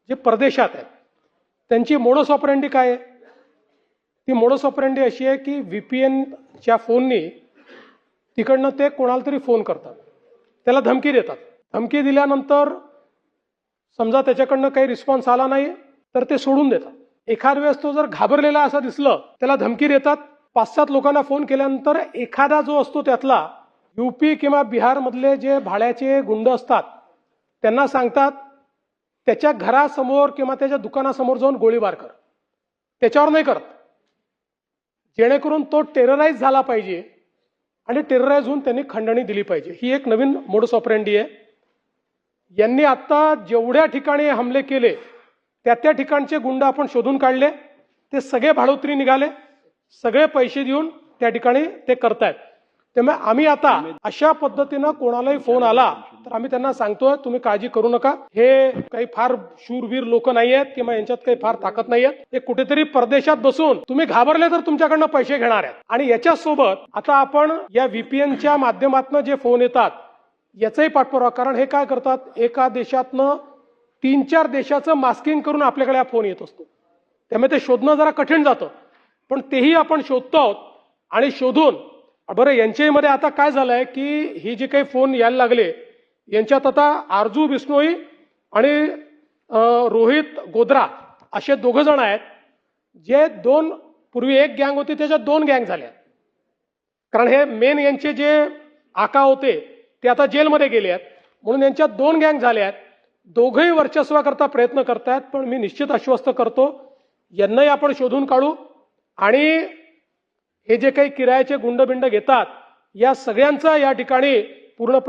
जे परदेशात आहेत त्यांची मोडस ऑपरेंडी काय आहे? ती मोडस ऑपरेंडी अशी आहे की VPNच्या फोननी तिकडनं ते कोणाला तरी फोन करतात, त्याला धमकी देतात. धमकी दिल्यानंतर समजा त्याच्याकडनं काही रिस्पॉन्स आला नाही तर ते सोडून देतात. एखाद वेळेस तो जर घाबरलेला असं दिसलं त्याला धमकी देतात. 5-7 लोकांना फोन केल्यानंतर एखादा जो असतो त्यातला UP किंवा बिहार मधले जे भाड्याचे गुंड असतात त्यांना सांगतात त्याच्या घरासमोर किंवा त्याच्या दुकानासमोर जाऊन गोळीबार कर. त्याच्यावर नाही करत, जेणेकरून तो टेरराईज झाला पाहिजे आणि टेरराईज होऊन त्यांनी खंडणी दिली पाहिजे. ही एक नवीन मोडस ऑपरेंडी आहे. यांनी आता जेवढ्या ठिकाणी हमले केले त्या ठिकाणचे गुंड आपण शोधून काढले. ते सगळे भाडोत्री निघाले, सगळे पैसे देऊन त्या ठिकाणी ते करतायत. त्यामुळे आम्ही आता अशा पद्धतीनं कोणालाही फोन आला तर आम्ही त्यांना सांगतोय तुम्ही काळजी करू नका, हे काही फार शूरवीर लोक नाही आहेत किंवा यांच्यात काही फार ताकद नाही आहेत. हे कुठेतरी परदेशात बसून तुम्ही घाबरले तर तुमच्याकडनं पैसे घेणार आहेत. आणि याच्यासोबत आता आपण या VPNच्या माध्यमातून जे फोन येतात याचाही पाठपुरावा, कारण हे काय करतात, एका देशातनं 3-4 देशाचं मास्किंग करून आपल्याकडे हा फोन येत असतो. त्यामुळे ते शोधणं जरा कठीण जातं, पण तेही आपण शोधतो आहोत. आणि शोधून बरं यांच्याही मध्ये आता काय झालंय की ही जे काही फोन यायला लागले यांच्यात आता आरजू बिश्नोई आणि रोहित गोद्रा असे 2 जण आहेत, जे पूर्वी एक गँग होती त्याच्यात 2 गँग झाल्या. कारण हे मेन यांचे जे आका होते ते आता जेलमध्ये गेले आहेत, म्हणून यांच्यात 2 गँग झाल्या आहेत. दोघंही वर्चस्वाकरता प्रयत्न करतायत. पण मी निश्चित आश्वस्त करतो यांनाही आपण शोधून काढू आणि हे जे काही किरायाचे गुंडबिंड घेतात या सगळ्यांचा या ठिकाणी पूर्ण